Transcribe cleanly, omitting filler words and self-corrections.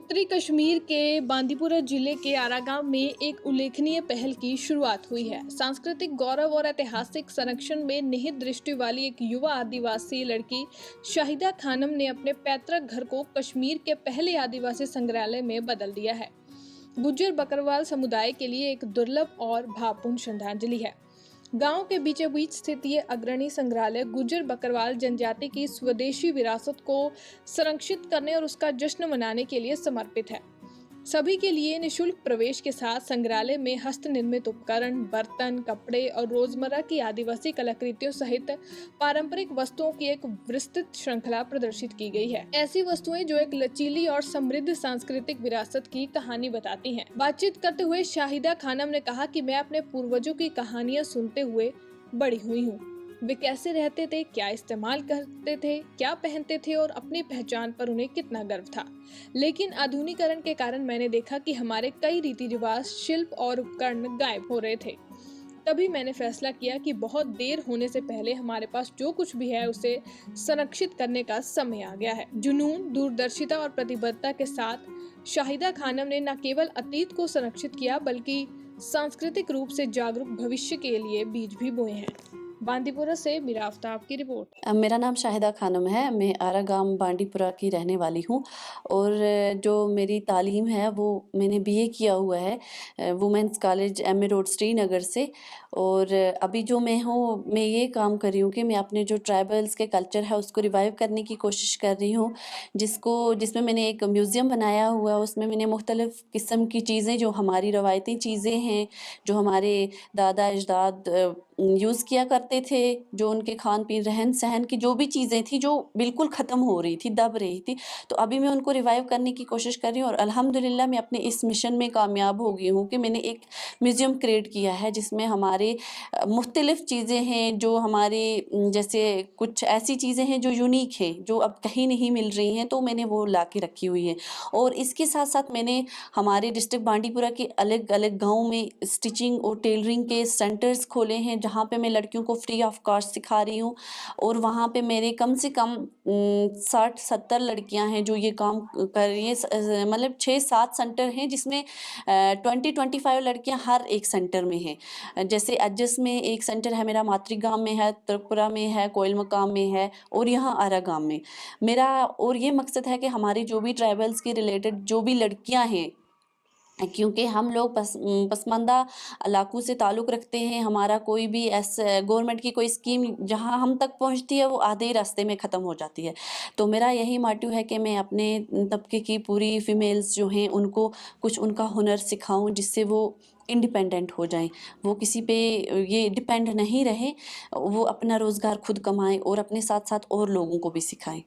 उत्तरी कश्मीर के बांदीपुरा जिले के आरा गांव में एक उल्लेखनीय पहल की शुरुआत हुई है। सांस्कृतिक गौरव और ऐतिहासिक संरक्षण में निहित दृष्टि वाली एक युवा आदिवासी लड़की शाहिदा खानम ने अपने पैतृक घर को कश्मीर के पहले आदिवासी संग्रहालय में बदल दिया है। गुज्जर बकरवाल समुदाय के लिए एक दुर्लभ और भावपूर्ण श्रद्धांजलि है। गांव के बीचों बीच स्थित ये अग्रणी संग्रहालय गुज्जर बकरवाल जनजाति की स्वदेशी विरासत को संरक्षित करने और उसका जश्न मनाने के लिए समर्पित है। सभी के लिए निःशुल्क प्रवेश के साथ संग्रहालय में हस्त निर्मित उपकरण, बर्तन, कपड़े और रोजमर्रा की आदिवासी कलाकृतियों सहित पारंपरिक वस्तुओं की एक विस्तृत श्रृंखला प्रदर्शित की गई है। ऐसी वस्तुएं जो एक लचीली और समृद्ध सांस्कृतिक विरासत की कहानी बताती हैं। बातचीत करते हुए शाहिदा खानम ने कहा कि मैं अपने पूर्वजों की कहानियां सुनते हुए बड़ी हुई हूँ। वे कैसे रहते थे, क्या इस्तेमाल करते थे, क्या पहनते थे और अपनी पहचान पर उन्हें कितना गर्व था। लेकिन आधुनिकीकरण के कारण मैंने देखा कि हमारे कई रीति रिवाज, शिल्प और उपकरण गायब हो रहे थे। तभी मैंने फैसला किया कि बहुत देर होने से पहले हमारे पास जो कुछ भी है उसे संरक्षित करने का समय आ गया है। जुनून, दूरदर्शिता और प्रतिबद्धता के साथ शाहिदा खानम ने न केवल अतीत को संरक्षित किया बल्कि सांस्कृतिक रूप से जागरूक भविष्य के लिए बीज भी बोए हैं। बांदीपुरा से मीरा आफ्ताब की रिपोर्ट। मेरा नाम शाहिदा खानम है। मैं आरा गाँव बांडीपुरा की रहने वाली हूँ और जो मेरी तालीम है वो मैंने बीए किया हुआ है women's college MA road Srinagar से। और अभी जो मैं हूँ, मैं ये काम कर रही हूँ कि मैं अपने जो ट्राइबल्स के कल्चर है उसको रिवाइव करने की कोशिश कर रही हूँ, जिसमें मैंने एक म्यूज़ियम बनाया हुआ है। उसमें मैंने मुख्तलिफ़ किस्म की चीज़ें, जो हमारी रवायती चीज़ें हैं, जो हमारे दादा अजदाद यूज़ किया करते थे, जो उनके खान पीन रहन सहन की जो भी चीज़ें थी जो बिल्कुल ख़त्म हो रही थी, दब रही थी, तो अभी मैं उनको रिवाइव करने की कोशिश कर रही हूँ। और अल्हम्दुलिल्लाह मैं अपने इस मिशन में कामयाब हो गई हूँ कि मैंने एक म्यूज़ियम क्रिएट किया है जिसमें हमारे मुख्तलिफ़ चीज़ें हैं, जो हमारे जैसे कुछ ऐसी चीज़ें हैं जो यूनिक है, जो अब कहीं नहीं मिल रही हैं, तो मैंने वो ला के रखी हुई है। और इसके साथ साथ मैंने हमारे डिस्ट्रिक्ट बांडीपुरा के अलग अलग गाँव में स्टिचिंग और टेलरिंग के सेंटर्स खोले हैं, जहाँ पे मैं लड़कियों को फ्री ऑफ कॉस्ट सिखा रही हूँ। और वहाँ पे मेरे कम से कम 60-70 लड़कियाँ हैं जो ये काम कर रही हैं। मतलब 6-7 सेंटर हैं जिसमें 20-25 लड़कियाँ हर एक सेंटर में हैं। जैसे अजस में एक सेंटर है मेरा, मातृगाम में है, त्रिपुरा में है, कोयल मकाम में है और यहाँ आरा गाँव में मेरा। और ये मकसद है कि हमारी जो भी ट्राइबल्स के रिलेटेड जो भी लड़कियाँ हैं, क्योंकि हम लोग पसमानदा इलाकों से ताल्लुक़ रखते हैं, हमारा कोई भी ऐसा गवर्नमेंट की कोई स्कीम जहां हम तक पहुंचती है वो आधे ही रास्ते में ख़त्म हो जाती है। तो मेरा यही मोटिव है कि मैं अपने तबके की पूरी फ़ीमेल्स जो हैं उनको कुछ उनका हुनर सिखाऊं, जिससे वो इंडिपेंडेंट हो जाएं, वो किसी पे ये डिपेंड नहीं रहे, वो अपना रोज़गार खुद कमाएं और अपने साथ साथ और लोगों को भी सिखाएं।